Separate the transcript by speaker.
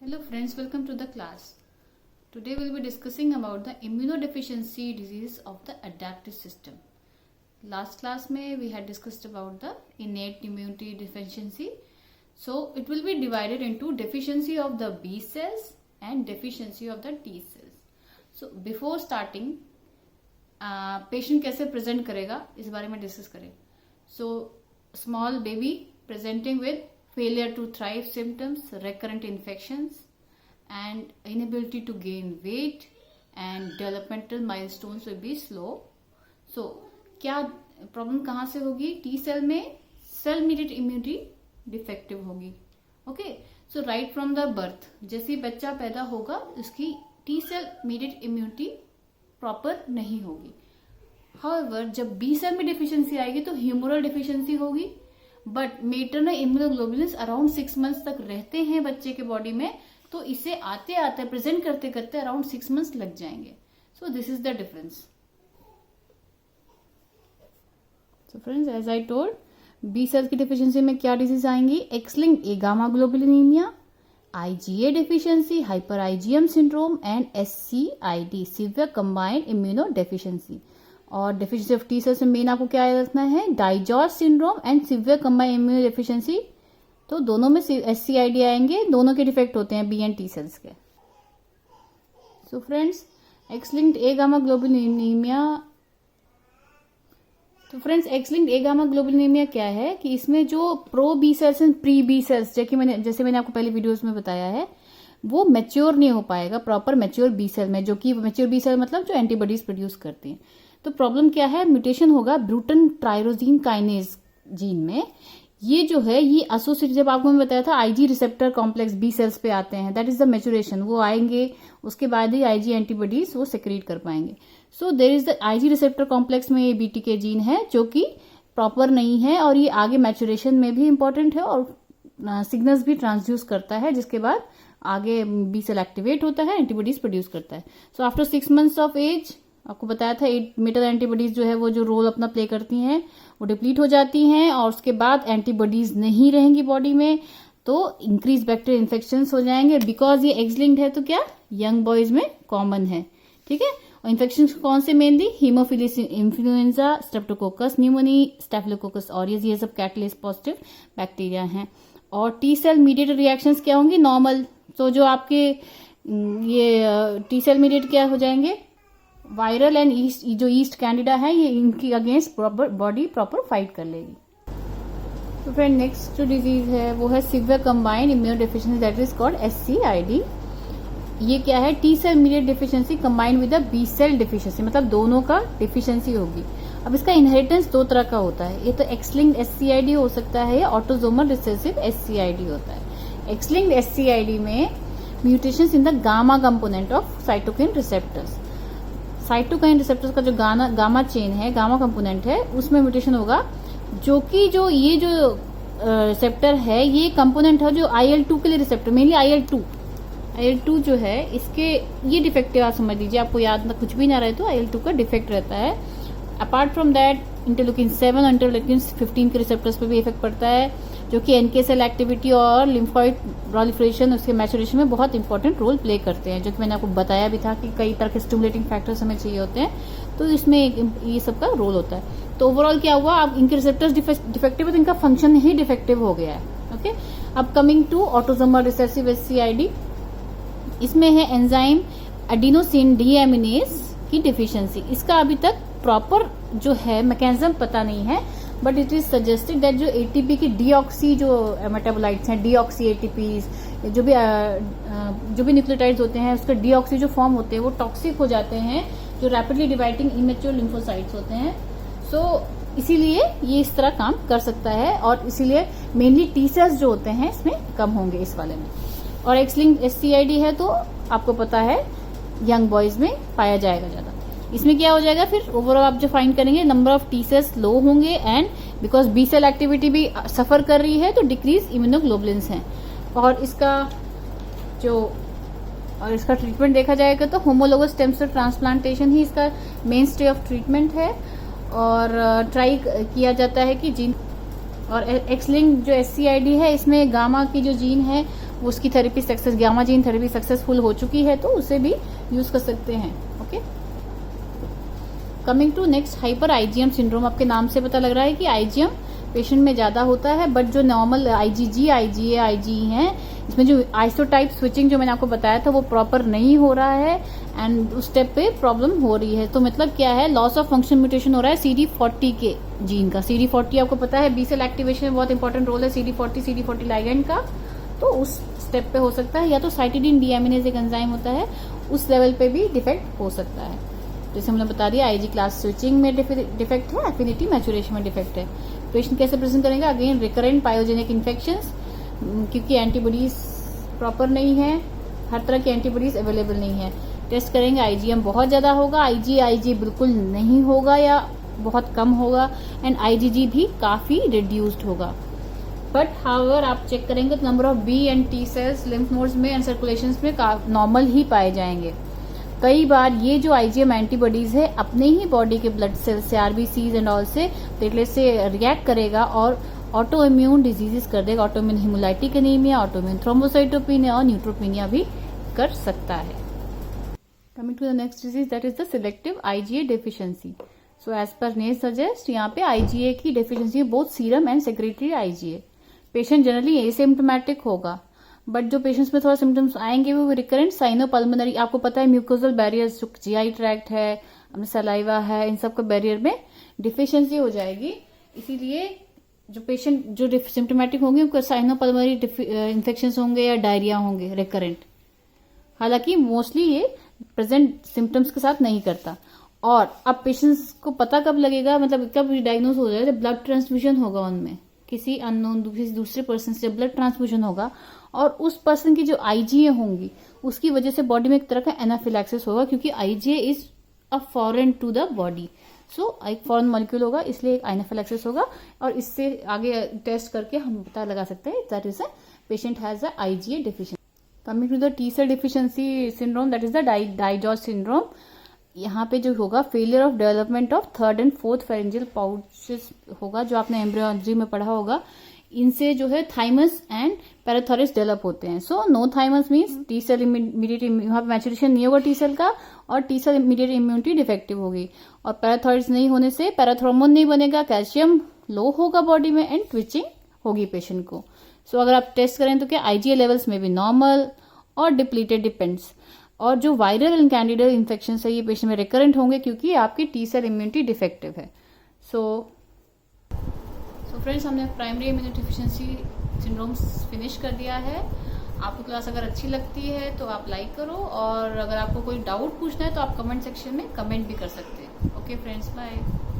Speaker 1: Hello friends, welcome to the class. Today we'll be discussing about the immunodeficiency disease of the adaptive system. Last class में we had discussed about the innate immunity deficiency. So it will be divided into deficiency of the B cells and deficiency of the T cells. So before starting, patient कैसे present करेगा इस बारे में discuss करें. So small baby presenting with failure to thrive symptoms, recurrent infections, and inability to gain weight, and developmental milestones will be slow. So, क्या problem कहाँ से होगी? टी सेल में सेल मीडिएट इम्यूनिटी डिफेक्टिव होगी. Okay, so right from the birth, जैसे ही बच्चा पैदा होगा उसकी T cell mediated immunity proper नहीं होगी. हाउएवर जब बी सेल में डिफिशियंसी आएगी तो ह्यूमरल डिफिशियंसी होगी. But maternal immunoglobulins around 6 months तक रहते हैं बच्चे के बॉडी में, तो इसे आते आते प्रेजेंट करते करते अराउंड 6 मंथ्स लग जाएंगे. So this is the difference. So friends, as I told, B cells की डिफिशियंसी में क्या डिजीज आएंगी? X-linked agammaglobulinemia, IgA deficiency, hyper IgM syndrome and SCID, severe combined immunodeficiency. और deficiency of T cells में main आपको क्या याद रखना है? DiGeorge syndrome and severe combined immunodeficiency. तो दोनों में SCID आएंगे, दोनों के डिफेक्ट होते हैं बी एंड टी सेल्स के. So friends, X-linked agammaglobulinemia. तो फ्रेंड्स, एक्स-लिंक्ड ए गामा ग्लोबुलिनीमिया क्या है कि इसमें जो pro B cells and pre B cells, जैसे मैंने आपको पहले वीडियोस में बताया है, वो मैच्योर नहीं हो पाएगा प्रॉपर मैच्योर बी सेल में, जो कि मैच्योर बी सेल मतलब जो एंटीबॉडीज प्रोड्यूस करती हैं. तो प्रॉब्लम क्या है? म्यूटेशन होगा ब्रूटन ट्राइरोजीन काइनेज जीन में. ये जो है ये एसोसिएट, जब आपको मैं बताया था Ig receptor complex B cells पे आते हैं, दैट इज द मैच्योरेशन. वो आएंगे, उसके बाद ही आईजी एंटीबॉडीज वो सेक्रेट कर पाएंगे. So there is the Ig receptor complex में ये बीटीके जीन है जो कि प्रॉपर नहीं है, और ये आगे मैच्योरेशन में भी इंपॉर्टेंट है और सिग्नल्स भी ट्रांसड्यूस करता है, जिसके बाद आगे बी सेल एक्टिवेट होता है, एंटीबॉडीज प्रोड्यूस करता है. So after 6 months of age, आपको बताया था 8 मीटर एंटीबॉडीज जो है वो जो रोल अपना प्ले करती हैं वो डिप्लीट हो जाती हैं, और उसके बाद एंटीबॉडीज नहीं रहेंगी बॉडी में, तो इंक्रीज बैक्टीरियल इन्फेक्शंस हो जाएंगे. बिकॉज ये एक्स-लिंक्ड है तो क्या यंग बॉयज में कॉमन है. ठीक है, और इन्फेक्शन कौन से mainly? Haemophilus influenza, Streptococcus pneumoniae, staphylococcus aureus, ये सब कैटलिस पॉजिटिव बैक्टीरिया हैं. और टी सेल मीडिएटेड रिएक्शंस क्या होंगी? नॉर्मल. तो जो आपके ये टी सेल मीडिएट क्या हो जाएंगे? वायरल एंड ईस्ट कैंडिडा है, ये इनकी अगेंस्ट बॉडी प्रॉपर फाइट कर लेगी. तो फ्रेंड, नेक्स्ट जो डिजीज है वो है severe combined immunodeficiency, that is called SCID. ये क्या है? T cell mediated deficiency combined with the B cell deficiency, मतलब दोनों का डिफिशियंसी होगी. अब इसका इनहेरिटेंस 2 तरह का होता है. ये तो एक्स-लिंक्ड SCID हो सकता है या ऑटोसोमल रिसेसिव SCID होता है. एक्स-लिंक्ड SCID में mutations in the gamma component of cytokine receptors. Cytokine receptors का जो गामा चेन है, गामा कंपोनेंट है, उसमें म्यूटेशन होगा, जो कि जो रिसेप्टर है, ये कंपोनेंट है जो IL-2 के लिए रिसेप्टर, मेनली IL-2 जो है इसके ये डिफेक्टिव आप समझ लीजिए, आपको याद ना कुछ भी ना रहे तो IL-2 का डिफेक्ट रहता है. अपार्ट फ्रॉम दैट इंटरल्यूकिन 7 और इंटरल्यूकिन 15 के रिसेप्टर्स पे भी इफेक्ट पड़ता है, जो कि NK सेल एक्टिविटी और लिम्फोइड प्रोलिफरेशन, उसके मैच्योरेशन में बहुत इंपॉर्टेंट रोल प्ले करते हैं, जो कि मैंने आपको बताया भी था कि कई तरह के स्टिमुलेटिंग फैक्टर्स हमें चाहिए होते हैं, तो इसमें ये सब का रोल होता है. तो ओवरऑल क्या हुआ? अब इनके रिसेप्टर्स डिफेक्टिव है तो इनका फंक्शन ही डिफेक्टिव हो गया है. ओके, अब coming to autosomal recessive SCID. इसमें है एंजाइम एडिनोसिन डीएमिनेज की डिफिशियंसी. इसका अभी तक प्रॉपर जो है मैकेनिज्म पता नहीं है, but it is suggested that जो ATP की डीऑक्सी जो मेटाबोलाइट्स हैं, डीऑक्सी ATPs, जो भी न्यूक्लियोटाइड्स होते हैं, उसका डीऑक्सी जो फॉर्म होते हैं वो टॉक्सिक हो जाते हैं, जो रैपिडली डिवाइडिंग इमेच्योर लिम्फोसाइट्स होते हैं. सो इसीलिए ये इस तरह काम कर सकता है, और इसीलिए मेनली टी सेल्स जो होते हैं इसमें कम होंगे इस वाले में. और एक्स-लिंक्ड SCID है तो आपको पता है यंग बॉयज में पाया जाएगा ज्यादा. इसमें क्या हो जाएगा फिर? ओवरऑल आप जो फाइंड करेंगे, number of T cells low होंगे, and because B cell activity भी सफर कर रही है तो डिक्रीज इम्यूनोग्लोबुलिन्स हैं. और इसका ट्रीटमेंट देखा जाएगा तो होमोलोगस स्टेम सेल ट्रांसप्लांटेशन ही इसका मेन स्टे ऑफ ट्रीटमेंट है, और ट्राई किया जाता है कि जीन और एक्स-लिंक्ड जो SCID है इसमें गामा की जो जीन है उसकी therapy success, gamma gene therapy successful हो चुकी है तो उसे भी यूज कर सकते हैं। Okay, coming to next, hyper IgM syndrome. आपके नाम से पता लग रहा है कि आईजीएम पेशेंट में ज्यादा होता है, बट जो नॉर्मल आईजीजी, आईजीए, आईजी हैं, इसमें जो आइसोटाइप स्विचिंग जो मैंने आपको बताया था वो प्रॉपर नहीं हो रहा है एंड उस स्टेप पे प्रॉब्लम हो रही है। तो मतलब क्या है, लॉस ऑफ फंक्शन म्यूटेशन हो रहा है CD40 के जीन का। CD40 आपको पता है बी सेल एक्टिवेशन में बहुत इंपॉर्टेंट रोल है CD40 लाइगेंड का। तो उस स्टेप पे हो सकता है, या तो साइटिडीन डीएमिनेज एक एंजाइम होता है, उस लेवल पे भी डिफेक्ट हो सकता है। जैसे हमने बता दिया, आईजी क्लास स्विचिंग में डिफेक्ट है, एफिनिटी मैचुरेशन में डिफेक्ट है। पेशेंट कैसे प्रेजेंट करेगा, अगेन रिकरेंट पायोजेनिक इन्फेक्शंस, क्योंकि एंटीबॉडीज प्रॉपर नहीं है, हर तरह की एंटीबॉडीज अवेलेबल नहीं है। टेस्ट करेंगे, आईजीएम बहुत ज्यादा होगा, आईजी बिल्कुल नहीं होगा या बहुत कम होगा, एंड आईजीजी भी काफी रिड्यूस्ड होगा। बट हाउएवर आप चेक करेंगे तो number of B and T cells lymph nodes में एंड सर्कुलेशन में नॉर्मल ही पाए जाएंगे। कई बार ये जो आईजीएम एंटीबॉडीज है अपने ही बॉडी के ब्लड सेल्स से, आरबीसीज एंड ऑल से, प्लेटलेट से रिएक्ट करेगा और ऑटो इम्यून डिजीजेस कर देगा। Autoimmune haemolytic anaemia, autoimmune thrombocytopenia और न्यूट्रोपेनिया भी कर सकता है। Coming to the next disease, that is the selective IgA deficiency. So as per name suggest, यहाँ पे आईजीए की deficiency both serum and secretary IgA. Patient generally asymptomatic होगा, but जो पेशेंट्स में थोड़ा सिम्टम्स आएंगे वो रिकरेंट साइनोपल्मोनरी, आपको पता है म्यूकोजल बैरियर्स, जो जीआई ट्रैक्ट है, सलाइवा है, इन सब का बैरियर में डिफिशियंसी हो जाएगी। इसीलिए जो पेशेंट जो सिम्टोमेटिक होंगे उनको साइनोपल्मोनरी इन्फेक्शन होंगे या डायरिया होंगे रिकरेंट। हालांकि मोस्टली ये प्रेजेंट सिम्टम्स के साथ नहीं करता। और अब पेशेंट्स को पता कब लगेगा, मतलब कब डायग्नोज हो जाएगा, जब ब्लड ट्रांसफ्यूजन होगा उनमें, किसी अननोन किसी दूसरे पर्सन से ब्लड ट्रांसफ्यूजन होगा और उस पर्सन की जो आईजीए होंगी उसकी वजह से बॉडी में एक तरह का एनाफिलैक्सिस होगा, क्योंकि IgA is a foreign to the body. So एक फॉरेन मॉलिक्यूल होगा, इसलिए एक एनाफिलैक्सिस होगा और इससे आगे टेस्ट करके हम पता लगा सकते हैं that is a patient has a IgA deficiency. Coming to the T cell deficiency syndrome, that is the DiGeorge syndrome. यहाँ पे जो होगा, failure of development of third and fourth pharyngeal pouches होगा, जो आपने एम्ब्रियोलॉजी में पढ़ा होगा। इनसे जो है थाइमस एंड पैराथोरिस डेवलप होते हैं। So no thymus means T cell mediated, यहाँ पे मैचुरेशन नहीं होगा टी सेल का और T cell mediated immunity defective होगी। और पैराथोरिस नहीं होने से पैराथ्रोम्बोन नहीं बनेगा, कैल्शियम लो होगा बॉडी में एंड ट्विचिंग होगी पेशेंट को। सो अगर आप टेस्ट करें तो क्या आईजीए लेवल्स में भी नॉर्मल और डिप्लीटेड डिपेंड्स। और जो वायरल एंड कैंडिडल इन्फेक्शन है ये पेशेंट में रिकरेंट होंगे क्योंकि आपकी टी सेल इम्यूनिटी डिफेक्टिव है। सो फ्रेंड्स, हमने primary immuno deficiency syndromes finish कर दिया है। आपको क्लास अगर अच्छी लगती है तो आप लाइक करो, और अगर आपको कोई डाउट पूछना है तो आप कमेंट सेक्शन में कमेंट भी कर सकते हैं। Okay friends, bye.